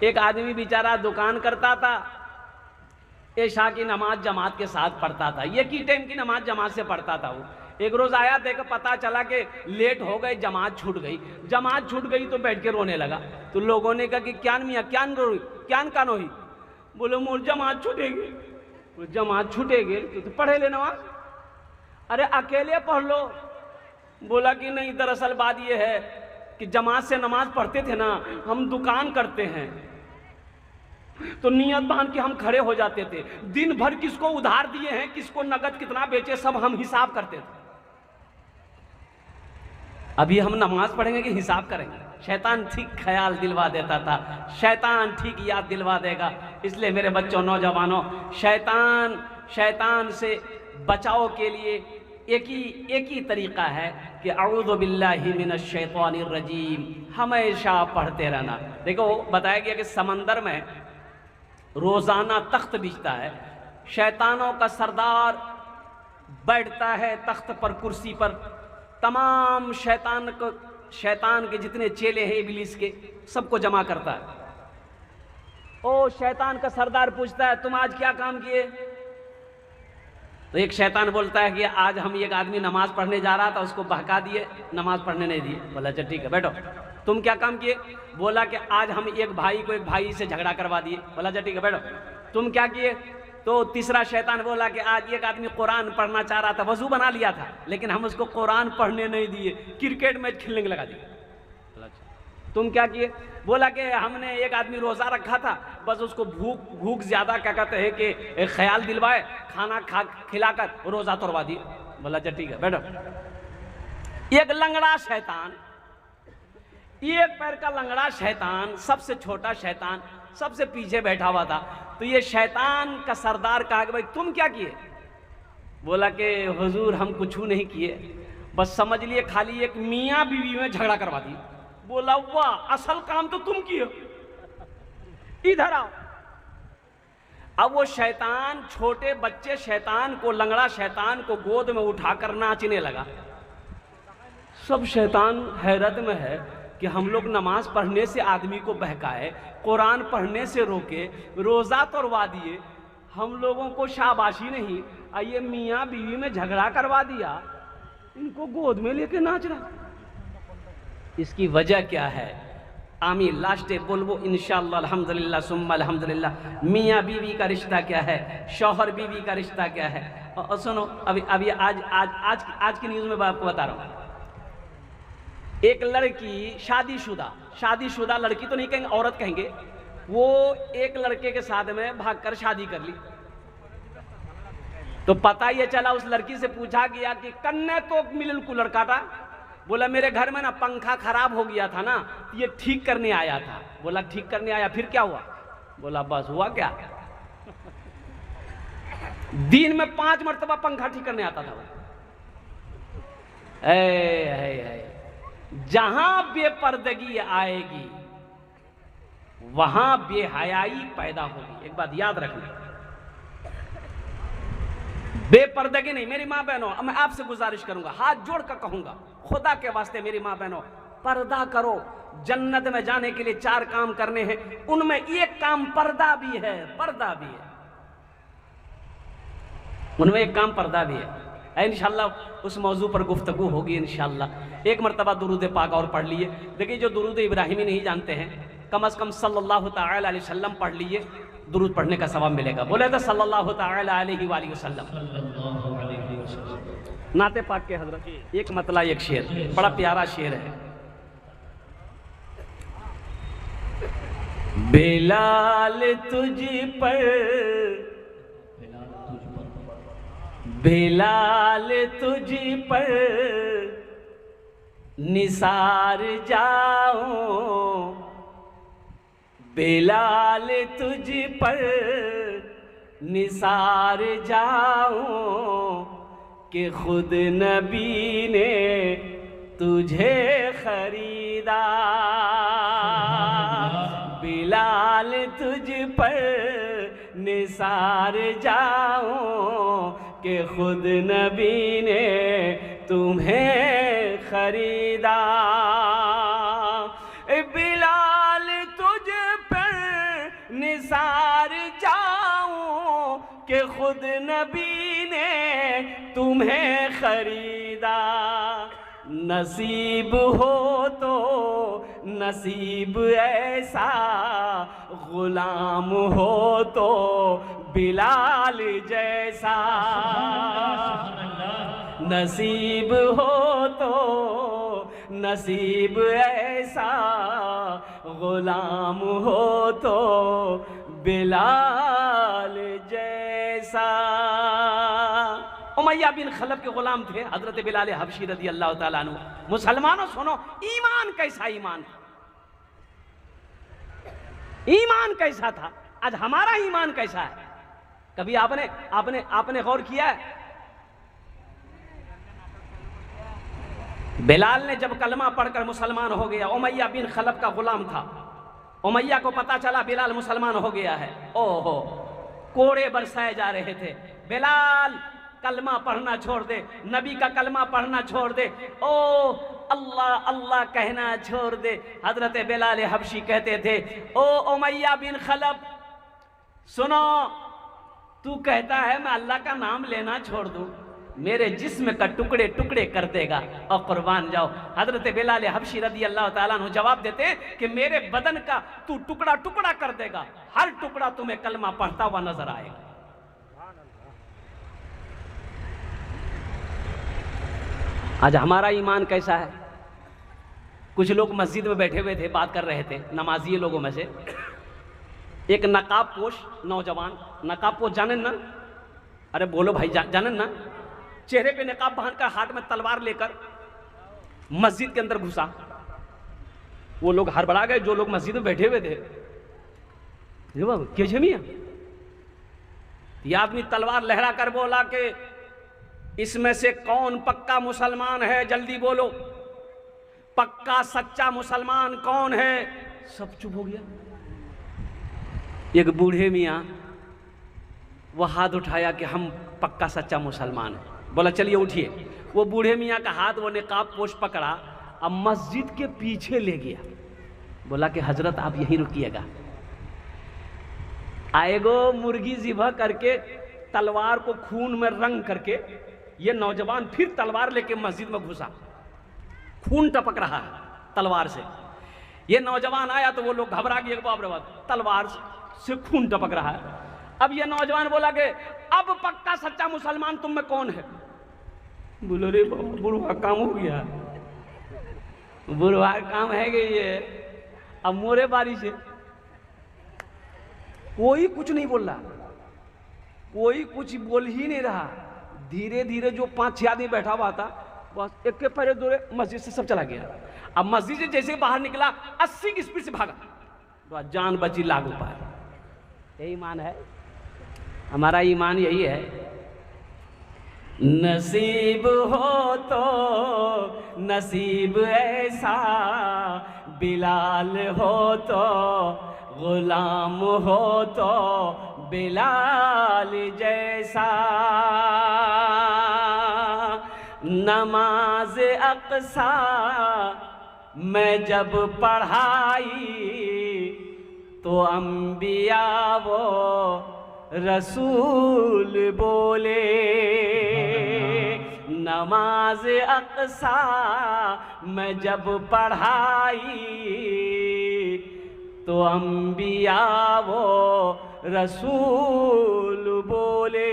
एक आदमी बेचारा दुकान करता था, ऐशा की नमाज जमात के साथ पढ़ता था, ये की टाइम की नमाज जमात से पढ़ता था। वो एक रोज आया, देखा पता चला कि लेट हो गए, जमात छूट गई। जमात छूट गई तो बैठ के रोने लगा। तो लोगों ने कहा कि क्या मियाँ क्या रोई, क्या कान हुई? बोले मोर जमात छूटेगी। जमात छूटेगी तो पढ़े ले नमाज। अरे अकेले पढ़ लो। बोला कि नहीं, दरअसल बात यह है कि जमात से नमाज पढ़ते थे ना, हम दुकान करते हैं तो नियत बांध के हम खड़े हो जाते थे, दिन भर किसको उधार दिए हैं, किसको नगद कितना बेचे, सब हम हिसाब करते थे। अभी हम नमाज पढ़ेंगे कि हिसाब करेंगे? शैतान ठीक ख्याल दिलवा देता था, शैतान ठीक याद दिलवा देगा। इसलिए मेरे बच्चों, नौजवानों, शैतान से बचाव के लिए एक ही तरीका है कि अऊज़ु बिल्लाहि मिनश शैतानिर रजीम, हमेशा पढ़ते रहना। देखो, बताया गया कि समंदर में रोजाना तख्त बिछता है, शैतानों का सरदार बैठता है तख्त पर, कुर्सी पर, तमाम शैतान के जितने चेले हैं इब्लीस के, सबको जमा करता है। ओ शैतान का सरदार पूछता है, तुम आज क्या काम किए? तो एक शैतान बोलता है कि आज हम एक आदमी नमाज पढ़ने जा रहा था, उसको बहका दिए, नमाज पढ़ने नहीं दिए। बोला अच्छा ठीक है बैठो। तुम क्या काम किए? बोला कि आज हम एक भाई से झगड़ा करवा दिए। बोला अच्छा ठीक है बैठो। तुम क्या किए? तो तीसरा शैतान बोला कि आज एक आदमी कुरान पढ़ना चाह रहा था, वजू बना लिया था, लेकिन हम उसको कुरान पढ़ने नहीं दिए, क्रिकेट मैच खेलने के लगा दिए। तुम क्या किए? बोला कि हमने एक आदमी रोजा रखा था, बस उसको भूख ज्यादा क्या कहते हैं कि ख्याल दिलवाए, खाना खिलाकर रोजा तोड़वा दिए। बोला अच्छा ठीक है बैठो। एक लंगड़ा शैतान, एक पैर का लंगड़ा शैतान, सबसे छोटा शैतान, सबसे पीछे बैठा हुआ था। तो ये शैतान का सरदार कहा कि भाई तुम क्या किए? बोला कि हुजूर हम कुछ नहीं किए, बस समझ लिए खाली एक मियाँ बीवी में झगड़ा करवा दी। बोला वाह, असल काम तो तुम किए, इधर आओ। अब वो शैतान, छोटे बच्चे शैतान को, लंगड़ा शैतान को गोद में उठाकर नाचने लगा। सब शैतान हैरत में है कि हम लोग नमाज पढ़ने से आदमी को बहकाए, कुरान पढ़ने से रोके, रोजा तोड़वा दिए, हम लोगों को शाबाशी नहीं, आइए मियाँ बीवी में झगड़ा करवा दिया, इनको गोद में लेके नाच रहा। इसकी वजह क्या है? आमी लास्टे बोलबो इंशाअल्लाह, अल्हम्दुलिल्लाह सुम्मा अल्हम्दुलिल्लाह। मियाँ बीवी का रिश्ता क्या है, शौहर बीवी का रिश्ता क्या है? और सुनो, अभी आज की न्यूज़ में मैं आपको बता रहा हूँ। एक लड़की शादीशुदा लड़की तो नहीं कहेंगे, औरत कहेंगे, वो एक लड़के के साथ में भागकर शादी कर ली। तो पता ये चला, उस लड़की से पूछा गया कि कन्ने तो मिलन कूलर काटा। बोला मेरे घर में ना पंखा खराब हो गया था ना, ये ठीक करने आया था। बोला ठीक करने आया, फिर क्या हुआ? बोला बस हुआ क्या, दिन में 5 मरतबा पंखा ठीक करने आता था। जहां बेपर्दगी आएगी वहां बेहयाई पैदा होगी। एक बात याद रखना, बेपर्दगी नहीं। मेरी माँ बहनों, मैं आपसे गुजारिश करूंगा, हाथ जोड़ कर कहूंगा, खुदा के वास्ते मेरी माँ बहनों, पर्दा करो। जन्नत में जाने के लिए 4 काम करने हैं, उनमें एक काम पर्दा भी है, उनमें एक काम पर्दा भी है। इंशाअल्लाह उस मौजू पर गुफ्तगू होगी इंशाअल्लाह। एक मरतबा दुरूद पाक और पढ़ लिए। देखिए, जो दुरूद इब्राहिमी नहीं जानते हैं, कम से कम सल्लल्लाहु तआला अलैहि वसल्लम पढ़ लिए, दुरूद पढ़ने का सवाब मिलेगा। बोले तो सल्लल्लाहु तआला अलैहि वसल्लम। नाते पाक के हजरत एक मतला एक शेर, बड़ा प्यारा शेर है। बेलाल तुझ पर, बेलाल तुझ पर निसार जाऊं, बेलाल तुझ पर निसार जाऊं, कि खुद नबी ने तुझे खरीदा। बिलाल तुझ पर निसार जाऊं, कि खुद नबी ने तुम्हें खरीदा। बिलाल तुझ पर निसार जाऊं कि खुद नबी ने तुम्हें खरीदा। नसीब हो तो नसीब ऐसा, गुलाम हो तो बिलाल जैसा। नसीब हो तो नसीब ऐसा, गुलाम हो तो बिलाल जैसा। उमैया बिन खलब के गुलाम थे हजरत बिलाल हबशी रदी अल्लाह ताला अन्हु। मुसलमानों सुनो, ईमान कैसा ईमान, ईमान कैसा था, आज हमारा ईमान कैसा है। कभी आपने आपने आपने गौर किया है? बिलाल ने जब कलमा पढ़कर मुसलमान हो गया, उमैया बिन खलब का गुलाम था, उमैया को पता चला बिलाल मुसलमान हो गया है, ओहो कोड़े बरसाए जा रहे थे। बिलाल कलमा पढ़ना छोड़ दे, नबी का कलमा पढ़ना छोड़ दे, ओ अल्लाह अल्लाह कहना छोड़ दे। हजरत बिलाल हबशी कहते थे, ओ उमैया बिन खलब सुनो, तू कहता है मैं अल्लाह का नाम लेना छोड़ दूं, मेरे जिस्म का टुकड़े टुकड़े कर देगा और कुर्बान जाओ। हजरत बिलाल हबशी रदी अल्लाह ताला अन्हु जवाब देते कि मेरे बदन का तू टुकड़ा टुकड़ा कर देगा, हर टुकड़ा तुम्हें कलमा पढ़ता हुआ नजर आएगा। आज हमारा ईमान कैसा है? कुछ लोग मस्जिद में बैठे हुए थे, बात कर रहे थे, नमाजी लोगों में से एक नकाब पोश नौजवान, नकाब पोश जाने ना, अरे बोलो भाई जाने ना, चेहरे पे नकाब बांधकर हाथ में तलवार लेकर मस्जिद के अंदर घुसा। वो लोग हड़बड़ा गए जो लोग मस्जिद में बैठे हुए थे, क्या मियां? ये आदमी तलवार लहरा कर बोला कि इसमें से कौन पक्का मुसलमान है, जल्दी बोलो, पक्का सच्चा मुसलमान कौन है? सब चुप हो गया। एक बूढ़े मियाँ वो हाथ उठाया कि हम पक्का सच्चा मुसलमान है। बोला चलिए उठिए। वो बूढ़े मियाँ का हाथ वो निकाब पोश पकड़ा अब मस्जिद के पीछे ले गया। बोला कि हजरत आप यहीं रुकिएगा। आएगो मुर्गी ज़िबह करके तलवार को खून में रंग करके ये नौजवान फिर तलवार लेके मस्जिद में घुसा। खून टपक रहा है तलवार से। ये नौजवान आया तो वो लोग घबरा गए, बाप रे बाप, तलवार से खून टपक रहा है। अब ये नौजवान बोला कि अब पक्का सच्चा मुसलमान तुम में कौन है? बोलो रे बुढ़वा काम हो गया, बुढ़वा काम है कि ये अब मोरे बारी से। कोई कुछ नहीं बोल रहा, कोई कुछ बोल ही नहीं रहा। धीरे धीरे जो 5-6 आदमी बैठा हुआ था बस एक के पैरे दूरे मस्जिद से सब चला गया। अब मस्जिद से जैसे बाहर निकला 80 की स्पीड से भागा, तो जान बची लागू पाए। यही ईमान है, हमारा ईमान यही है। नसीब हो तो नसीब ऐसा, बिलाल हो तो गुलाम हो तो बिलाल जैसा। नमाज अक़सा मैं जब पढ़ाई तो अंबिया वो रसूल बोले। नमाज अक़सा मैं जब पढ़ाई तो अंबिया वो रसूल बोले।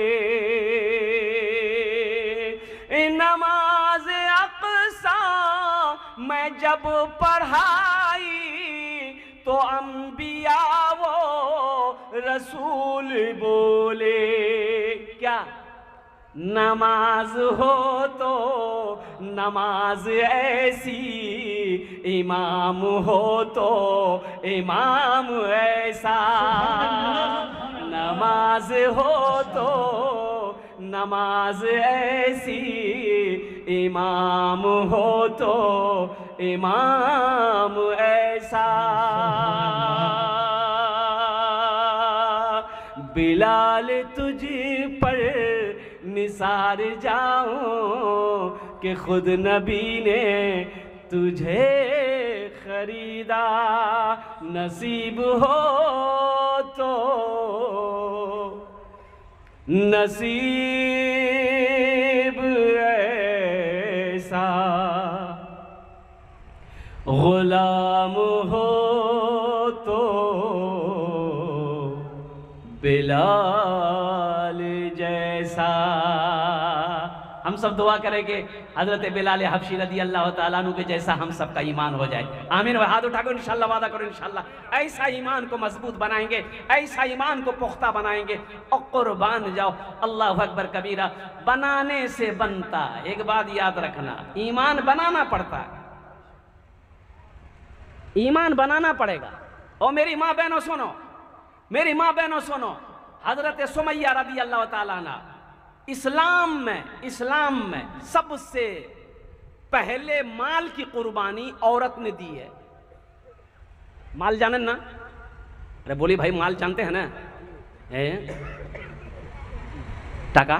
नमाज अक़सा मैं जब पढ़ाई तो अंबिया वो रसूल बोले। क्या नमाज हो तो नमाज ऐसी, इमाम हो तो इमाम ऐसा। नमाज हो तो नमाज ऐसी, इमाम हो तो इमाम ऐसा। बिलाल तुझ पर निसार जाऊं कि खुद नबी ने तुझे खरीदा। नसीब हो नसीब ऐसा गुलाम हो तो बिलाल जैसा। हम सब दुआ करेंगे हजरत बिलाल हबशी रदी अल्लाह ताला अन्हु के जैसा हम सबका ईमान हो जाए। आमीन। हाथ उठा कर इंशाल्लाह वादा करो, इंशाल्लाह ऐसा ईमान को मजबूत बनाएंगे, ऐसा ईमान को पुख्ता बनाएंगे और कुर्बान जाओ। अल्लाह अकबर कबीरा। बनाने से बनता, एक बात याद रखना, ईमान बनाना पड़ता है, ईमान बनाना पड़ेगा। और मेरी माँ बहनों सुनो, मेरी माँ बहनों सुनो, हजरत सुमैया रदी अल्लाह ताला अन्हा इस्लाम में सबसे पहले माल की कुर्बानी औरत ने दी है। माल जाने ना? अरे बोली भाई माल जानते हैं ना? टाका,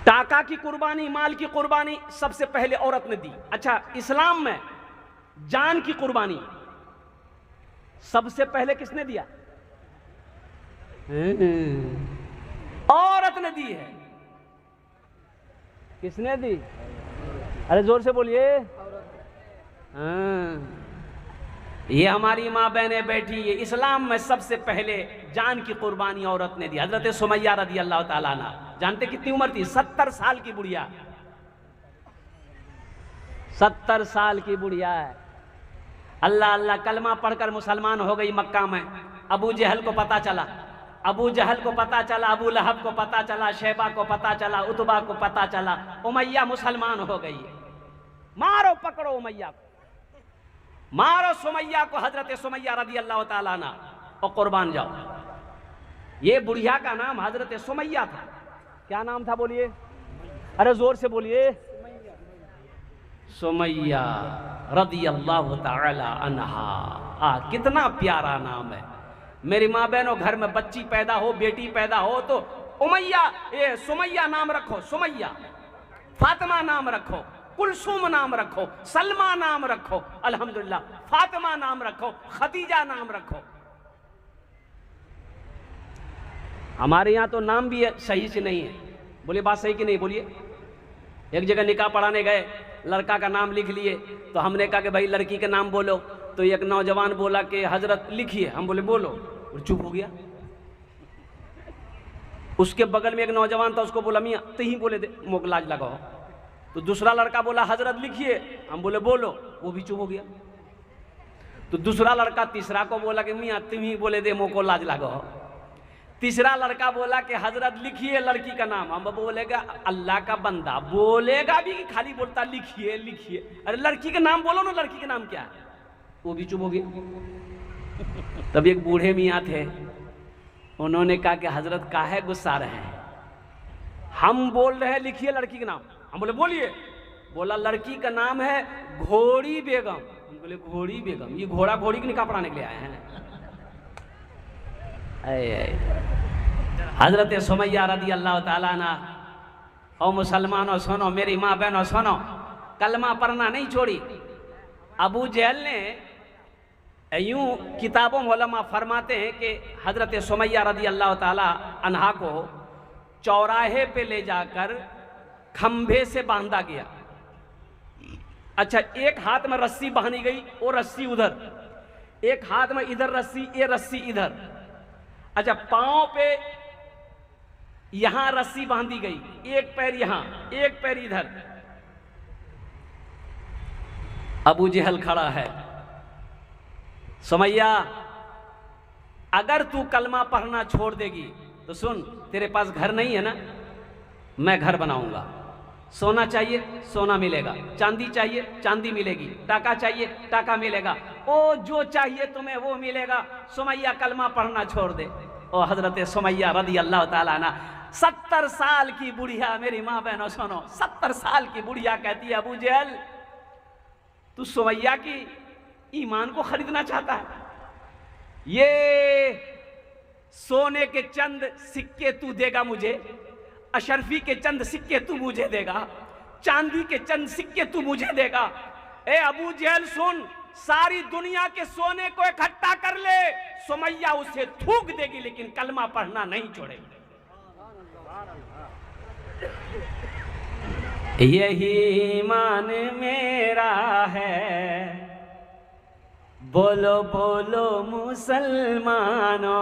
टाका की कुर्बानी, माल की कुर्बानी सबसे पहले औरत ने दी। अच्छा, इस्लाम में जान की कुर्बानी सबसे पहले किसने दिया? औरत ने दी है। किसने दी? अरे जोर से बोलिए। ये हमारी माँ बहनें बैठी है, इस्लाम में सबसे पहले जान की कुर्बानी औरत ने दी। हजरत सुमैया रदी अल्लाह ताला अन्हा, जानते कितनी उम्र थी? 70 साल की बुढ़िया, 70 साल की बुढ़िया है। अल्लाह अल्लाह कलमा पढ़कर मुसलमान हो गई मक्का में। अबू जहल को पता चला, अबू जहल को पता चला, अबू लहब को पता चला, शैबा को पता चला, उतबा को पता चला, उमैया मुसलमान हो गई। मारो पकड़ो उमैया को, मारो सुमैया को, हजरत सुमैया रदी अल्लाह ताला अन्हा, और कुर्बान जाओ। ये बुढ़िया का नाम हजरत सुमैया था। क्या नाम था बोलिए? अरे जोर से बोलिए। सुमैया रदी अल्लाह ताला अन्हा। कितना प्यारा नाम है। मेरी माँ बहनों, घर में बच्ची पैदा हो, बेटी पैदा हो तो उमैया, ये सुमैया नाम रखो, सुमैया। फातिमा नाम रखो, कुलसूम नाम रखो, सलमा नाम रखो, अल्हम्दुलिल्लाह, फातिमा नाम रखो, खदीजा नाम रखो। हमारे यहाँ तो नाम भी सही से नहीं है। बोले बात सही कि नहीं? बोलिए। एक जगह निकाह पढ़ाने गए, लड़का का नाम लिख लिए, तो हमने कहा कि भाई लड़की का नाम बोलो। तो एक नौजवान बोला कि हजरत लिखिए। हम बोले बोलो, और चुप हो गया। उसके बगल में एक नौजवान था, उसको बोला मियाँ तो ही बोले दे, मोक लाज लगाओ। तो दूसरा लड़का बोला हजरत लिखिए। हम बोले बोलो, वो भी चुप हो गया। तो दूसरा लड़का तीसरा को बोला कि मियाँ तुम ही बोले दे, मोको लाज लगाओ। तीसरा लड़का बोला कि हजरत लिखिए लड़की का नाम। हम बोलेगा अल्लाह का बंदा बोलेगा भी कि खाली बोलता लिखिए लिखिए। अरे लड़की का नाम बोलो ना, लड़की का नाम क्या है? वो भी चुप हो गया। तब एक बूढ़े मियाँ थे, उन्होंने कहा कि हजरत काहे गुस्सा रहे हैं, हम बोल रहे हैं लिखिए लड़की का नाम। हम बोले बोलिए। बोला लड़की का नाम है घोड़ी बेगम। हम बोले घोड़ी बेगम? ये घोड़ा घोड़ी की निकाह पढ़ाने के लिए आए हैं? हजरत सुमैया रदी अल्लाह ताला अन्हा। और मुसलमानों सुनो, मेरी माँ बहनों सुनो, कलमा पढ़ना नहीं छोड़ी। अबू जहल ने, यूं किताबों में उलमा फरमाते हैं कि हजरत सुमैया रदी अल्लाह ताला अन्हा को चौराहे पे ले जाकर खंभे से बांधा गया। अच्छा, एक हाथ में रस्सी बांधी गई, वो रस्सी उधर, एक हाथ में इधर रस्सी, ये रस्सी इधर। अच्छा, पांव पे यहां रस्सी बांधी गई, एक पैर यहां, एक पैर इधर। अबू जहल खड़ा है। सुमैया, अगर तू कलमा पढ़ना छोड़ देगी तो सुन, तेरे पास घर नहीं है ना, मैं घर बनाऊंगा। सोना चाहिए सोना मिलेगा, चांदी चाहिए चांदी मिलेगी, टाका चाहिए टाका मिलेगा, ओ जो चाहिए तुम्हें वो मिलेगा। सुमैया कलमा पढ़ना छोड़ दे। और हजरत सुमैया रदी अल्लाह ताला अन्हा 70 साल की बुढ़िया, मेरी माँ बहनों सुनो, 70 साल की बुढ़िया कहती है अबू जहल तू सुमैया की ईमान को खरीदना चाहता है? ये सोने के चंद सिक्के तू देगा मुझे, अशरफी के चंद सिक्के तू मुझे देगा, चांदी के चंद सिक्के तू मुझे देगा। ए अबू जहल सुन, सारी दुनिया के सोने को इकट्ठा कर ले, सुमैया उसे थूक देगी लेकिन कलमा पढ़ना नहीं छोड़ेगी। यही ईमान मेरा है, बोलो बोलो मुसलमानों,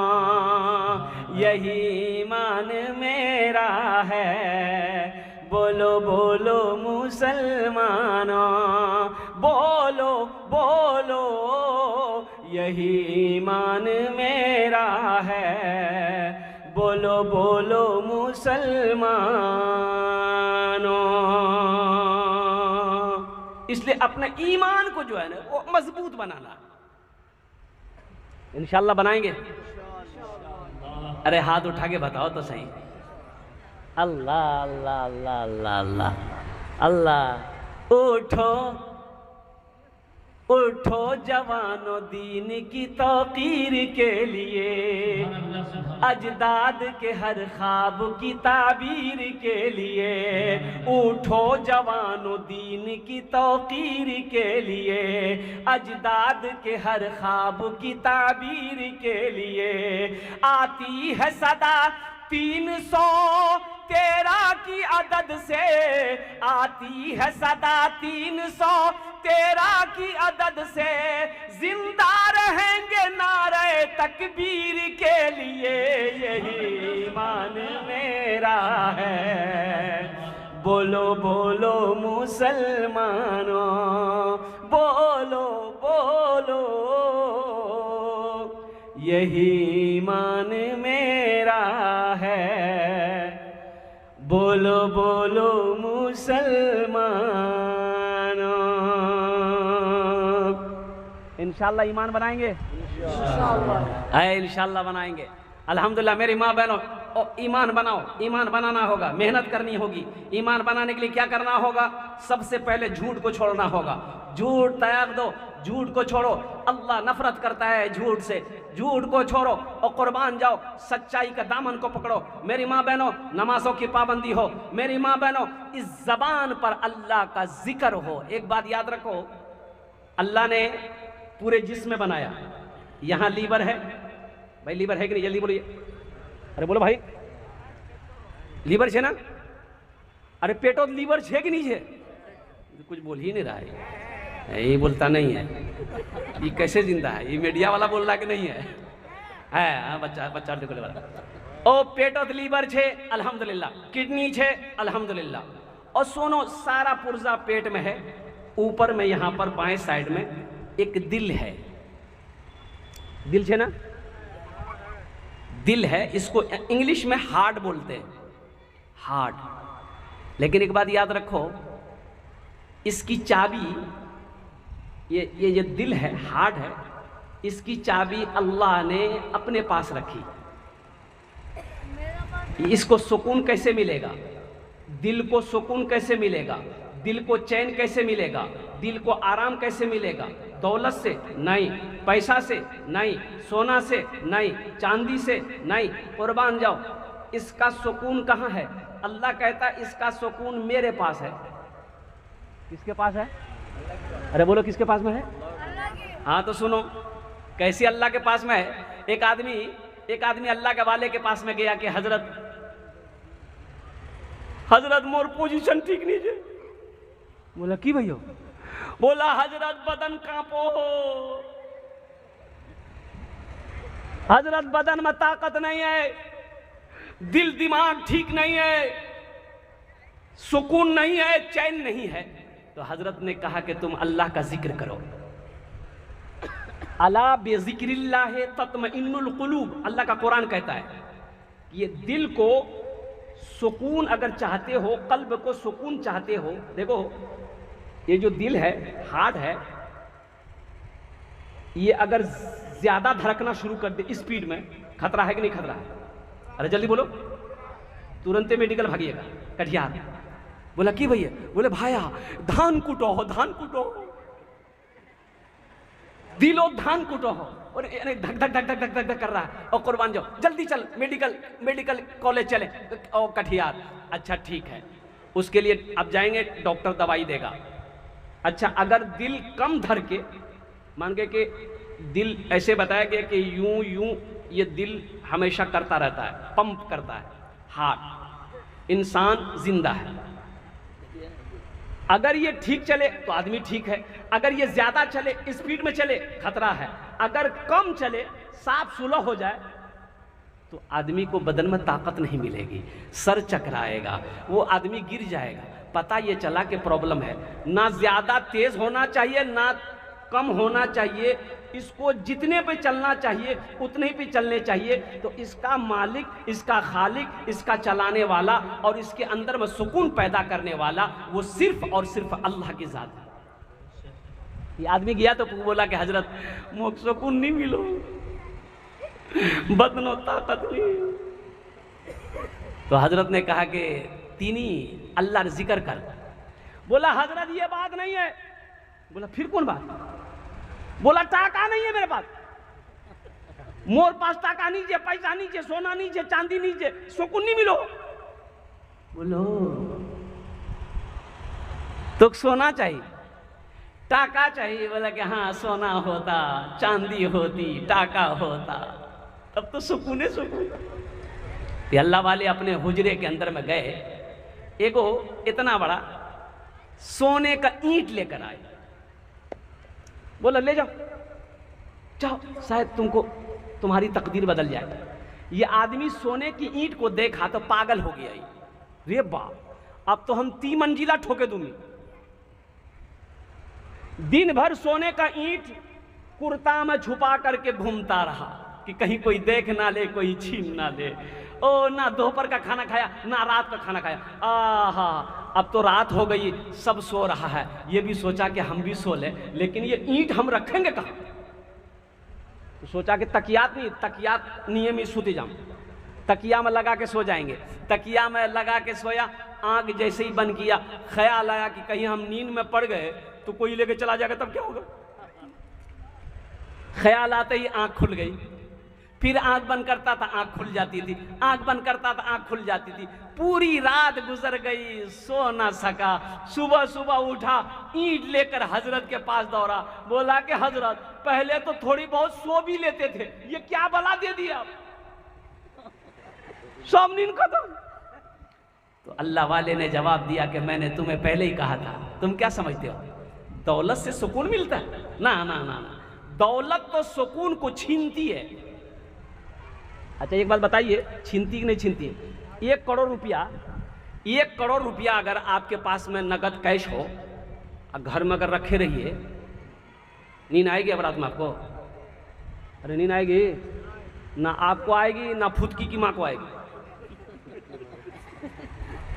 यही ईमान मेरा है, बोलो बोलो मुसलमानों, बोलो बोलो यही ईमान मेरा है, बोलो बोलो मुसलमानों। इसलिए अपने ईमान को जो है ना वो मजबूत बनाना। इंशाल्लाह बनाएंगे। अरे हाथ उठा के बताओ तो सही। अल्लाह अल्लाह अल्लाह अल्लाह अल्लाह अल्लाह। उठो उठो जवानों दीन की तौकीर के लिए, अजदाद के हर ख्वाब की ताबीर के लिए। उठो जवानों दीन की तौकीर के लिए, अजदाद के हर ख्वाब की ताबीर के लिए। आती है सदा 313 की अदद से, आती है सदा 313 की अदद से, जिंदा रहेंगे नारे तकबीर के लिए। यही ईमान मेरा है, बोलो बोलो मुसलमानों, बोलो बोलो यही ईमान मेरा है, बोलो बोलो मुसलमानों। इंशाल्लाह ईमान बनाएंगे, इंशाल्लाह बनाएंगे। अल्हम्दुलिल्लाह। मेरी माँ बहनों, ईमान बनाओ। ईमान बनाना होगा, मेहनत करनी होगी। ईमान बनाने के लिए क्या करना होगा? सबसे पहले झूठ को छोड़ना होगा। झूठ त्याग दो, झूठ को छोड़ो। अल्लाह नफरत करता है झूठ से। झूठ को छोड़ो और कुर्बान जाओ, सच्चाई का दामन को पकड़ो। मेरी माँ बहनों, नमाजों की पाबंदी हो। मेरी माँ बहनों, इस जबान पर अल्लाह का जिक्र हो। एक बात याद रखो, अल्लाह ने पूरे जिस्म में बनाया। यहाँ लीवर है भाई, लीवर है कि नहीं? जल्दी बोलिए। अरे बोलो भाई, लीवर छे ना? अरे पेटो लीवर छे कि नहीं छे? कुछ बोल ही नहीं रहा है, ये बोलता नहीं है। ये कैसे जिंदा है? ये मीडिया वाला बोल रहा कि नहीं है? बच्चा बच्चा देखो वाला। ओ पेटो लीवर छे अल्हम्दुलिल्लाह, किडनी छे अल्हम्दुलिल्लाह। और सुनो, सारा पुर्जा पेट में है। ऊपर में यहाँ पर बाएं साइड में एक दिल है। दिल छे ना? दिल है, इसको इंग्लिश में हार्ट बोलते हैं, हार्ट। लेकिन एक बात याद रखो, इसकी चाबी, ये जो दिल है, हार्ट है, इसकी चाबी अल्लाह ने अपने पास रखी। इसको सुकून कैसे मिलेगा? दिल को सुकून कैसे मिलेगा? दिल को चैन कैसे मिलेगा? दिल को आराम कैसे मिलेगा? दौलत से नहीं, पैसा से नहीं, सोना से नहीं, चांदी से नहीं। कुर्बान जाओ। इसका सुकून कहाँ है? अल्लाह कहता है इसका सुकून मेरे पास है। किसके पास है? अरे बोलो, किसके पास में है? हाँ तो सुनो, कैसी अल्लाह के पास में है। एक आदमी अल्लाह के वाले के पास में गया कि हजरत मोर पोजीशन ठीक नहीं है। बोला की भैया? बोला हजरत बदन कांपो हो, हजरत बदन में ताकत नहीं है, दिल दिमाग ठीक नहीं है, सुकून नहीं है, चैन नहीं है। तो हजरत ने कहा कि तुम अल्लाह का जिक्र करो। अला बेज़िक्रिल्लाह तत्मइन्नुल कुलूब, अल्लाह का कुरान कहता है कि ये दिल को सुकून अगर चाहते हो, कल्ब को सुकून चाहते हो, देखो ये जो दिल है, हार्ट है, ये अगर ज्यादा धड़कना शुरू कर दे स्पीड में, खतरा है कि नहीं खतरा है? अरे जल्दी बोलो, तुरंत मेडिकल भागिएगा। कटिहार। बोला की भैया? बोले भाया धान कुटो हो, धान कुटो हो, दिलो धान कुटो हो, और धक धक धक धक धक धक कर रहा है। और कुर्बान जाओ, जल्दी चल मेडिकल कॉलेज चले। और कटिहार। अच्छा ठीक है, उसके लिए अब जाएंगे, डॉक्टर दवाई देगा। अच्छा अगर दिल कम धड़के, मान के कि दिल ऐसे बताया गया कि यूं यूं ये दिल हमेशा करता रहता है, पंप करता है हार्ट, इंसान जिंदा है। अगर ये ठीक चले तो आदमी ठीक है, अगर ये ज्यादा चले, स्पीड में चले, खतरा है। अगर कम चले, साफ सुलह हो जाए, तो आदमी को बदन में ताकत नहीं मिलेगी, सर चकराएगा, वो आदमी गिर जाएगा। पता ये चला कि प्रॉब्लम है, ना ज्यादा तेज होना चाहिए ना कम होना चाहिए, इसको जितने पे चलना चाहिए उतने पे चलने चाहिए। तो इसका मालिक, इसका खालिक, इसका चलाने वाला और इसके अंदर में सुकून पैदा करने वाला वो सिर्फ और सिर्फ अल्लाह की जात है। ये आदमी गया तो बोला कि हजरत मुझे सुकून नहीं मिलो, बदनो ताकत नहीं। तो हजरत ने कहा कि तीनी अल्लाह का जिक्र कर। बोला हजरत ये बात नहीं है। बोला फिर कौन बात? बोला टाका नहीं है मेरे पास, मोर पास टाका नहीं है, पैसा नहीं है, सोना नहीं है, चांदी नहीं है, सुकून नहीं मिलो। बोलो तो सोना चाहिए, टाका चाहिए। बोला कि हाँ सोना होता, चांदी होती, टाका होता, तब तो सुकून है सुकून। तो अल्लाह वाले अपने हुजरे के अंदर में गए, एगो इतना बड़ा सोने का ईंट लेकर आए। बोला ले जाओ, जाओ, शायद तुमको तुम्हारी तकदीर बदल जाए। ये आदमी सोने की ईंट को देखा तो पागल हो गया। रे बाप, अब तो हम 3 मंजिला ठोके दूंगी। दिन भर सोने का ईंट कुर्ता में छुपा करके घूमता रहा कि कहीं कोई देख ना ले, कोई छीन ना ले। ओ ना दोपहर का खाना खाया ना रात का खाना खाया। आहा, अब तो रात हो गई, सब सो रहा है। ये भी सोचा कि हम भी सो ले, लेकिन ये ईंट हम रखेंगे कहाँ? तो सोचा कि तकियात नहीं, तकियात नियम ही सूती जाऊं, तकिया में लगा के सो जाएंगे। तकिया में लगा के सोया, आंख जैसे ही बंद किया, ख्याल आया कि कहीं हम नींद में पड़ गए तो कोई लेके चला जाएगा, तब क्या होगा? ख्याल आते ही आंख खुल गई। फिर आंख बंद करता था, आंख खुल जाती थी, आंख बंद करता था, आंख खुल जाती थी। पूरी रात गुजर गई, सो ना सका। सुबह सुबह उठा, ईंट लेकर हजरत के पास दौड़ा। बोला कि हजरत पहले तो थोड़ी बहुत सो भी लेते थे, ये क्या बला दे दिया, सब नींद खत्म। तो अल्लाह वाले ने जवाब दिया कि मैंने तुम्हें पहले ही कहा था। तुम क्या समझते हो दौलत से सुकून मिलता है? ना ना ना ना, दौलत तो सुकून को छीनती है। अच्छा एक बात बताइए, छीनती कि नहीं छीनती? 1 करोड़ रुपया, 1 करोड़ रुपया अगर आपके पास में नगद कैश हो और घर में अगर रखे रहिए, नींद आएगी अब रात में आपको? अरे नींद आएगी ना, आपको आएगी ना फुदकी की माँ को आएगी।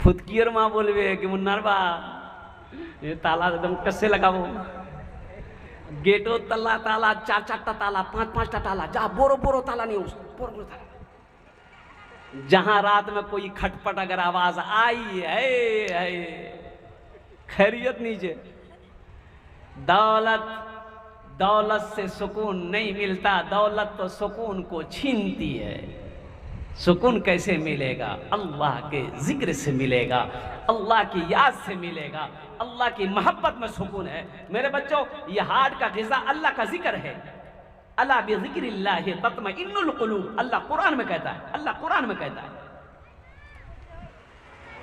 फुदकी और माँ बोलवे कि मुन्नारबा ये ताला एकदम कससे लगाओ, गेटो तल्ला ताला, 4-4 ताला, 5-5 ताला, जा बोरो बोरो ताला नहीं, उस बोरो बोरो ताला। जहां रात में कोई खटपट अगर आवाज आई है, खैरियत नीचे। दौलत, दौलत से सुकून नहीं मिलता, दौलत तो सुकून को छीनती है। सुकून कैसे मिलेगा? अल्लाह के जिक्र से मिलेगा, अल्लाह की याद से मिलेगा, अल्लाह की मोहब्बत में सुकून है। मेरे बच्चों, ये हार्ट का ग़िज़ा अल्लाह का जिक्र है। अला बिज़िक्रिल्लाहि तत्मइन्नुल क़ुलूब, अल्लाह कुरान में कहता है, अल्लाह कुरान में कहता है।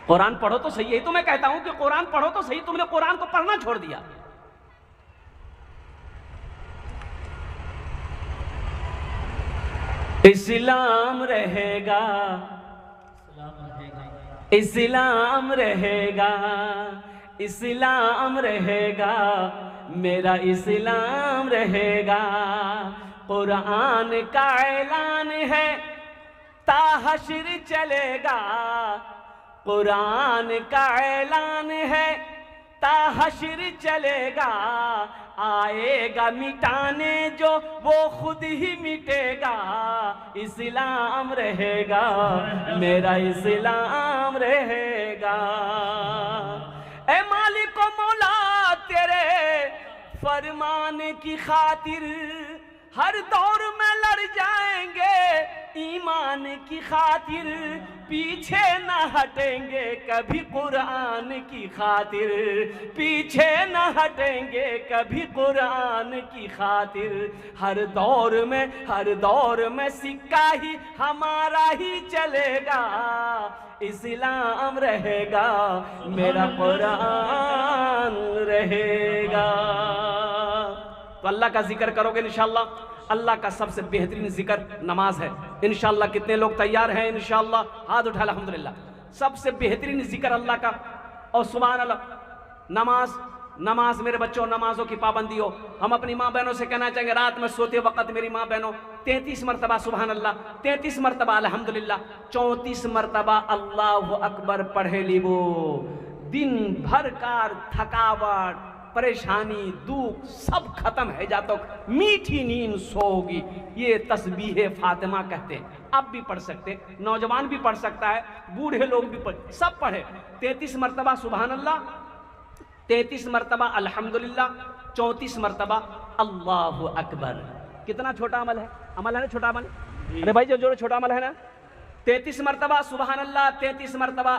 कुरान पढ़ो तो सही, यही तो मैं कहता हूं कि कुरान पढ़ो तो सही। तुमने कुरान को पढ़ना छोड़ दिया। इस्लाम रहेगा, इस्लाम रहेगा, इस्लाम रहेगा, मेरा इस्लाम रहेगा। कुरान का ऐलान है ता हश्र चलेगा, कुरान का ऐलान है ता हश्र चलेगा। आएगा मिटाने जो वो खुद ही मिटेगा। इस्लाम रहेगा, मेरा इस्लाम रहेगा। ए मालिक ओ मौला, तेरे फरमान की खातिर हर दौर में लड़ जाएंगे। ईमान की खातिर, पीछे न हटेंगे कभी कुरान की खातिर, पीछे न हटेंगे कभी कुरान की खातिर। हर दौर में सिक्का ही हमारा ही चलेगा, इस्लाम रहेगा, मेरा कुरान रहेगा। तो अल्लाह का जिक्र करोगे इंशाअल्लाह। अल्लाह का सबसे बेहतरीन जिक्र नमाज है इंशाअल्लाह। कितने लोग तैयार हैं इंशाअल्लाह? हाथ उठा अल्हम्दुलिल्लाह। सबसे बेहतरीन जिक्र अल्लाह का। और सुभान अल्लाह, नमाज मेरे बच्चों, नमाजों की पाबंदी हो। हम अपनी माँ बहनों से कहना चाहेंगे, रात में सोते वक्त मेरी माँ बहनों 33 मरतबा सुभान अल्लाह, 33 मरतबा अल्हम्दुलिल्लाह, 34 मरतबा अल्लाहु अकबर पढ़े लीबो। दिन भर का थकावट, परेशानी, दुख सब खत्म है जातो, मीठी नींद सोगी। ये तस्बीह फातिमा कहते हैं। आप भी पढ़ सकते, नौजवान भी पढ़ सकता है, बूढ़े लोग भी पढ़, सब पढ़े। 33 मरतबा सुभान अल्लाह, 33 मरतबा अल्हम्दुलिल्लाह, 34 मरतबा अल्लाहु अकबर। कितना छोटा अमल है? अमल है ना छोटा अमल? अरे भाई जो छोटा अमल है ना, 33 मरतबा सुभान अल्लाह, 33 मरतबा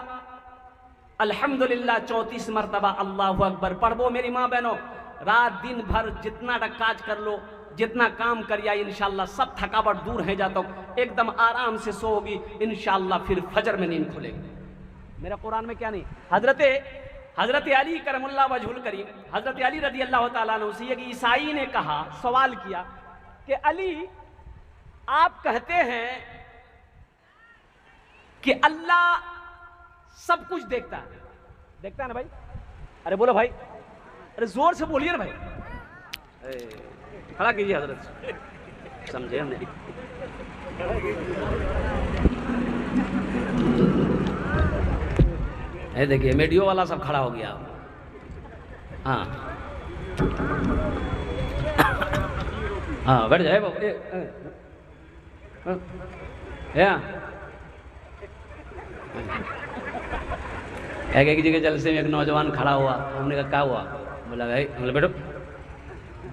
अल्हम्दुलिल्लाह, 34 मरतबा अल्लाहु अकबर पढ़बो। मेरी माँ बहनों, रात दिन भर जितना काज कर लो, जितना काम करिया, इंशाअल्लाह सब थकावट दूर है जातो, एकदम आराम से सोओगी इंशाअल्लाह, फिर फजर में नींद खुलेगी। मेरा कुरान में क्या नहीं, हजरत अली करमुल्लाह वजहुल करीम, हजरत अली रदी अल्लाह ताला अन्हु से एक ईसाई ने कहा, सवाल किया कि अली आप कहते हैं कि अल्लाह सब कुछ देखता है ना भाई? अरे बोलो भाई, अरे जोर से बोलिए ना भाई। खड़ा कीजिए हजरत, समझे हमने। देखिए मीडियो वाला सब खड़ा हो गया। हाँ हाँ, बैठ जाए बाबू। एक जगह जलसे में एक नौजवान खड़ा हुआ, हमने कहा क्या हुआ? बोला भाई, बोले बैठो।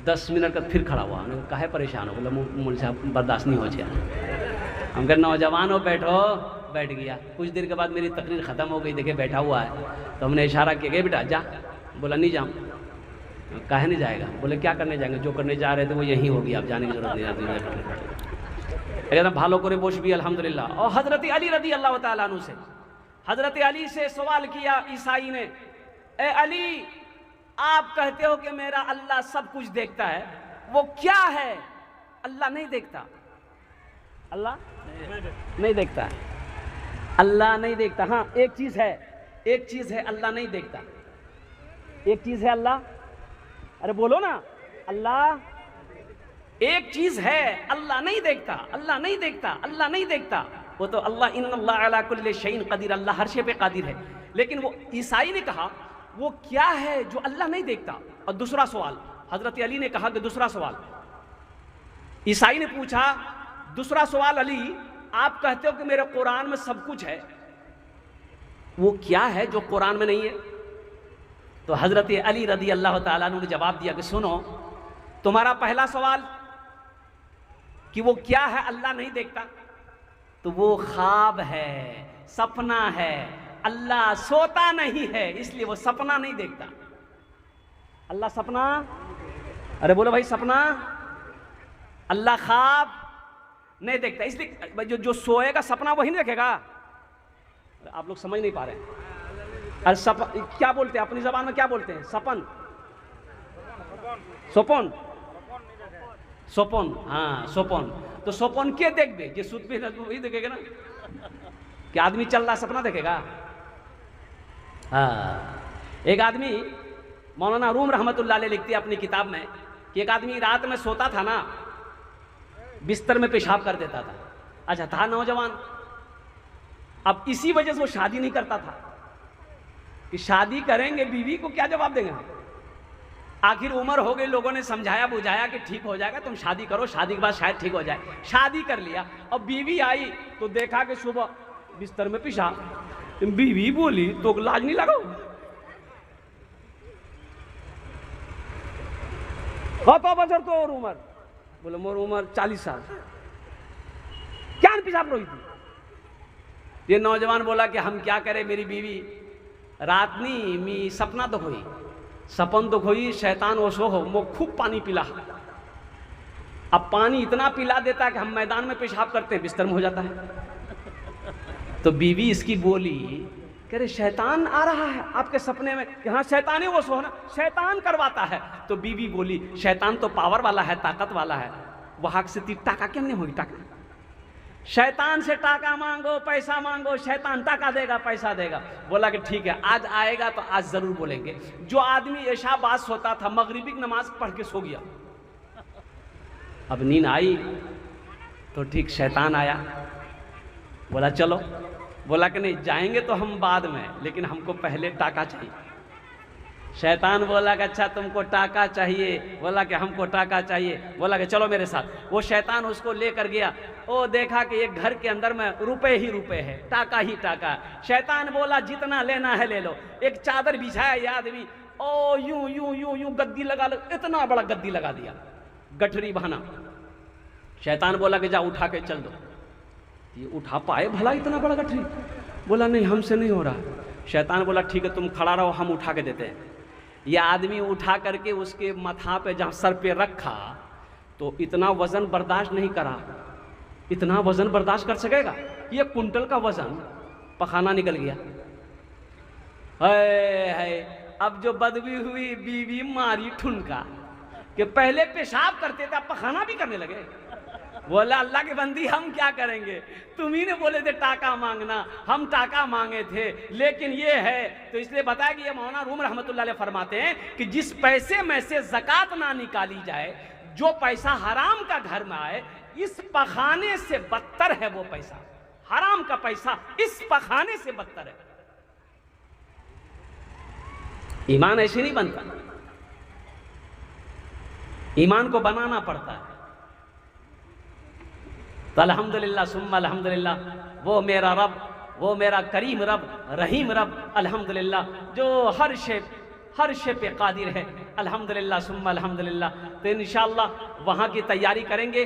10 मिनट का फिर खड़ा हुआ, हमने कहा काहे परेशान हो? बोला मुझे साहब बर्दाश्त नहीं हो गया। हम कह नौजवान हो, बैठो। बैठ गया। कुछ देर के बाद मेरी तकरीर ख़त्म हो गई, देखे बैठा हुआ है, तो हमने इशारा किया कि बेटा जा। बोला नहीं जाऊँ। काहे नहीं जाएगा? बोले क्या करने जाएंगे? जो करने जा रहे थे वो यही होगी, आप जाने की जरूरत नहीं आती। एकदम भालो करे बोश भी अल्हम्दुलिल्लाह। और हजरत अली रदी अल्लाह ताला अन्हु से, हजरत अली से सवाल किया ईसाई ने, ए अली आप कहते हो कि मेरा अल्लाह सब कुछ देखता है, वो क्या है? अल्लाह नहीं देखता। अल्लाह नहीं देखता है। अल्लाह नहीं देखता। हाँ एक चीज है अल्लाह नहीं देखता। एक चीज है अल्लाह, अरे बोलो ना, अल्लाह एक चीज है, अल्लाह नहीं देखता। अल्लाह नहीं देखता, अल्लाह नहीं देखता। वो तो अल्लाह इन्नल्लाह अला कुल्ली शैइन कदीर, अल्लाह हर शे पे कादिर है। लेकिन वो ईसाई ने कहा वो क्या है जो अल्लाह नहीं देखता? और दूसरा सवाल हजरत अली ने कहा कि दूसरा सवाल, ईसाई ने पूछा दूसरा सवाल, अली आप कहते हो कि मेरे कुरान में सब कुछ है, वो क्या है जो कुरान में नहीं है? तो हजरत अली रदी अल्लाह ताला अन्हु ने जवाब दिया कि सुनो, तुम्हारा पहला सवाल कि वो क्या है अल्लाह नहीं देखता, तो वो ख्वाब है, सपना है। अल्लाह सोता नहीं है, इसलिए वो सपना नहीं देखता। अल्लाह सपना, अरे बोलो भाई सपना, अल्लाह ख्वाब नहीं देखता, इसलिए जो सोएगा सपना वही नहीं देखेगा। आप लोग समझ नहीं पा रहे हैं। अरे क्या बोलते हैं अपनी जबान में, क्या बोलते हैं? सपन, सोपन, सोपन। हाँ सोपन। तो सोपन के देख दे, जो सुत भी वही देखेगा ना। क्या आदमी चल रहा सपना देखेगा? हाँ। एक आदमी, मौलाना रूम रहमतुल्लाह अलैह लिखते हैं अपनी किताब में कि एक आदमी रात में सोता था ना, बिस्तर में पेशाब कर देता था। अच्छा था नौजवान, अब इसी वजह से वो शादी नहीं करता था कि शादी करेंगे बीवी को क्या जवाब देंगे। आखिर उम्र हो गई, लोगों ने समझाया बुझाया कि ठीक हो जाएगा, तुम शादी करो, शादी के बाद शायद ठीक हो जाए। शादी कर लिया, और बीवी आई तो देखा कि सुबह बिस्तर में पेशाब। बीवी बोली तो लाज नहीं लगा? कत बचर तो और उम्र? बोले मोर उम्र 40 साल। क्या पेशाब रोई थी। ये नौजवान बोला कि हम क्या करें, मेरी बीवी रात नी मी सपना तो खोई, सपन तो खोई, शैतान ओसो हो मो खूब पानी पिला। अब पानी इतना पिला देता है कि हम मैदान में पेशाब करते हैं, बिस्तर में हो जाता है। तो बीवी इसकी बोली, कह रहे शैतान आ रहा है आपके सपने में? कि हाँ शैतान ही वो सो ना, शैतान करवाता है। तो बीवी बोली शैतान तो पावर वाला है, ताकत वाला है, वहां से ती टाका क्यों नहीं होगी? टाका शैतान से टाका मांगो, पैसा मांगो, शैतान टाका देगा, पैसा देगा। बोला कि ठीक है, आज आएगा तो आज जरूर बोलेंगे। जो आदमी ऐशा बात सोता था, मगरिबी की नमाज पढ़ के सो गया। अब नींद आई तो ठीक शैतान आया, बोला चलो। बोला कि नहीं, जाएंगे तो हम बाद में, लेकिन हमको पहले टाका चाहिए। शैतान बोला कि अच्छा तुमको टाका चाहिए? बोला कि हमको टाका चाहिए। बोला कि चलो मेरे साथ। वो शैतान उसको लेकर गया। वो देखा कि एक घर के अंदर में रुपए ही रुपए है, टाका ही टाका। शैतान बोला जितना लेना है ले लो। एक चादर बिछाया ये आदमी, ओ यूं यूं यूं यूं गद्दी लगा, इतना बड़ा गद्दी लगा दिया, गठरी बहाना। शैतान बोला कि जा उठा के चल दो। ये उठा पाए भला इतना बड़ा गठरी? बोला नहीं, हमसे नहीं हो रहा। शैतान बोला ठीक है तुम खड़ा रहो, हम उठा के देते हैं। ये आदमी उठा करके उसके माथा पे जहाँ सर पे रखा तो इतना वजन बर्दाश्त नहीं करा। इतना वजन बर्दाश्त कर सकेगा? ये कुंटल का वजन, पखाना निकल गया। है अब जो बदबू हुई, बीवी मारी ठुनका कि पहले पेशाब करते थे, अब पखाना भी करने लगे। बोला अल्लाह के बंदी हम क्या करेंगे, तुम ही ने बोले थे टाका मांगना, हम टाका मांगे थे। लेकिन ये है तो इसलिए बताया कि ये मौलाना रूम रहमतुल्लाह अलैह फरमाते हैं कि जिस पैसे में से ज़कात ना निकाली जाए, जो पैसा हराम का घर में आए, इस पखाने से बदतर है वो पैसा। हराम का पैसा इस पखाने से बदतर है। ईमान ऐसे नहीं बनता, ईमान को बनाना पड़ता है। तो अल्हम्दुलिल्लाह सुम्मा अल्हम्दुलिल्लाह, वो मेरा रब, वो मेरा करीम रब, रहीम रब, अल्हम्दुलिल्लाह, जो हर शे पे कादिर है। अल्हम्दुलिल्लाह सुम्मा अल्हम्दुलिल्लाह। तो इंशाअल्लाह वहाँ की तैयारी करेंगे।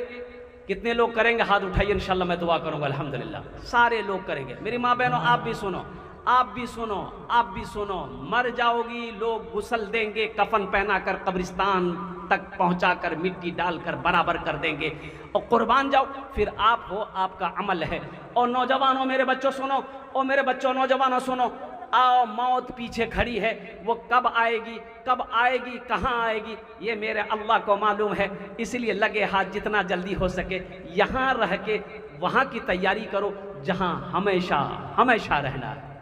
कितने लोग करेंगे हाथ उठाइए, इंशाअल्लाह मैं दुआ करूँगा। अल्हम्दुलिल्लाह सारे लोग करेंगे। मेरी माँ बहनों आप भी सुनो, आप भी सुनो, आप भी सुनो। मर जाओगी, लोग गुस्ल देंगे, कफन पहना कर कब्रिस्तान तक पहुंचा कर मिट्टी डालकर बराबर कर देंगे और कुर्बान जाओ, फिर आप हो, आपका अमल है। और नौजवानों मेरे बच्चों सुनो, और मेरे बच्चों नौजवानों सुनो, आओ मौत पीछे खड़ी है, वो कब आएगी, कब आएगी, कहाँ आएगी, ये मेरे अल्लाह को मालूम है। इसलिए लगे हाथ जितना जल्दी हो सके यहाँ रह के वहाँ की तैयारी करो जहाँ हमेशा हमेशा रहना है।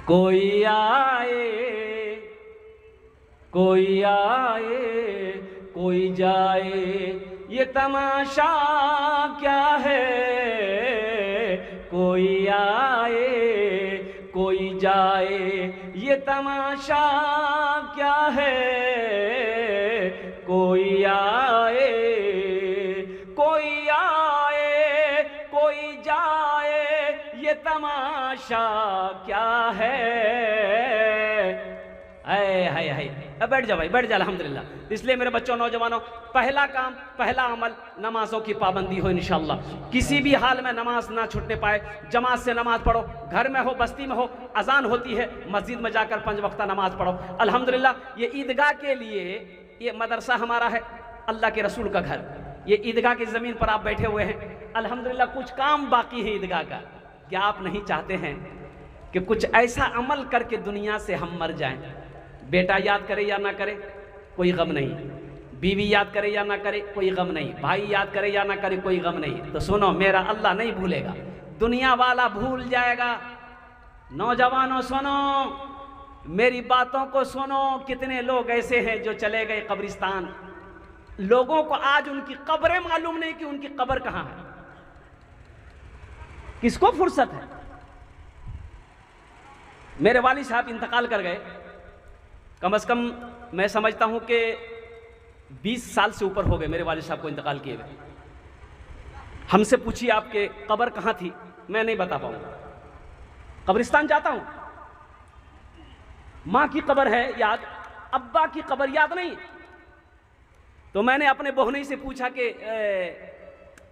कोई आए, कोई आए, कोई जाए, ये तमाशा क्या है। कोई आए, कोई जाए, ये तमाशा क्या है। कोई आए, कोई आए, कोई जाए, ये तमाशा क्या है। है बैठ जाओ भाई, बैठ जाओ। अल्हम्दुलिल्लाह। इसलिए मेरे बच्चों नौजवानों, पहला काम, पहला अमल नमाजों की पाबंदी हो इंशाअल्लाह। किसी भी हाल में नमाज ना छूटने पाए, जमात से नमाज पढ़ो, घर में हो, बस्ती में हो, अजान होती है, मस्जिद में जाकर 5 वक्ता नमाज पढ़ो। अल्हम्दुलिल्लाह ये ईदगाह के लिए, ये मदरसा हमारा है, अल्लाह के रसूल का घर, ये ईदगाह की ज़मीन पर आप बैठे हुए हैं। अल्हम्दुलिल्लाह कुछ काम बाकी है ईदगाह का। क्या आप नहीं चाहते हैं कि कुछ ऐसा अमल करके दुनिया से हम मर जाएं? बेटा याद करे या ना करे कोई गम नहीं, बीवी याद करे या ना करे कोई गम नहीं, भाई याद करे या ना करे कोई गम नहीं। तो सुनो, मेरा अल्लाह नहीं भूलेगा, दुनिया वाला भूल जाएगा। नौजवानों सुनो, मेरी बातों को सुनो। कितने लोग ऐसे हैं जो चले गए कब्रिस्तान, लोगों को आज उनकी कब्रें मालूम नहीं कि उनकी कब्र कहाँ है। किसको फुर्सत है। मेरे वालिद साहब इंतकाल कर गए, कम से कम मैं समझता हूं कि 20 साल से ऊपर हो गए मेरे वालिद साहब को इंतकाल किए हुए। हमसे पूछिए आपके कब्र कहाँ थी, मैं नहीं बता पाऊंगा। कब्रिस्तान जाता हूं, माँ की कब्र है याद, अब्बा की कब्र याद नहीं। तो मैंने अपने बहनोई से पूछा कि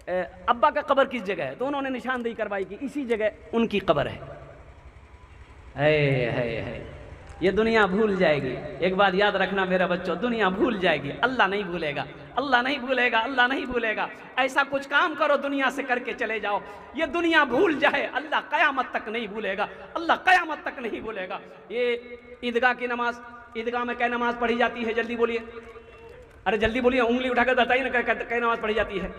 अब्बा का कब्र किस जगह है, तो उन्होंने निशानदेही करवाई कि इसी जगह उनकी कब्र है। ये दुनिया भूल जाएगी। एक बात याद रखना मेरा बच्चों, दुनिया भूल जाएगी, अल्लाह नहीं भूलेगा, अल्लाह नहीं भूलेगा, अल्लाह नहीं भूलेगा। ऐसा कुछ काम करो दुनिया से करके चले जाओ, ये दुनिया भूल जाए, अल्लाह कयामत तक नहीं भूलेगा, अल्लाह कयामत तक नहीं भूलेगा। ये ईदगाह की नमाज, ईदगाह में क्या नमाज पढ़ी जाती है, जल्दी बोलिए, अरे जल्दी बोलिए, उंगली उठाकर बताइए ना क्या नमाज पढ़ी जाती है।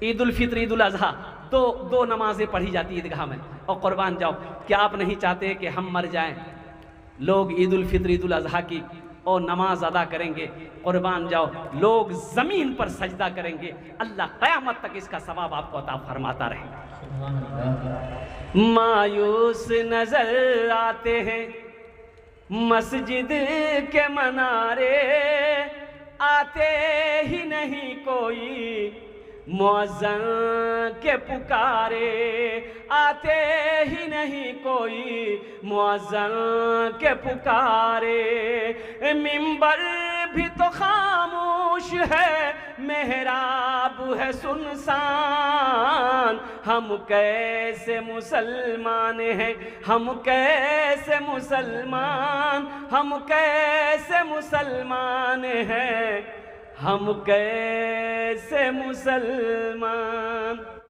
ईद उल फित्र, ईद उल अजहा, दो नमाजें पढ़ी जाती है ईदगाह में। और कुर्बान जाओ, क्या आप नहीं चाहते कि हम मर जाएं, लोग ईद उल फित्र, ईद उल अजहा की और नमाज अदा करेंगे, कुर्बान जाओ लोग जमीन पर सजदा करेंगे, अल्लाह क़यामत तक इसका सवाब आपको अता फरमाता रहे। मायूस नजर आते हैं मस्जिद के मनारे, आते ही नहीं कोई मुअज्जिन के पुकारे, आते ही नहीं कोई मुअज्जिन के पुकारे। मिंबर भी तो खामोश है, मेहराब है सुनसान, हम कैसे मुसलमान हैं, हम कैसे मुसलमान, हम कैसे मुसलमान हैं, हम कैसे मुसलमान।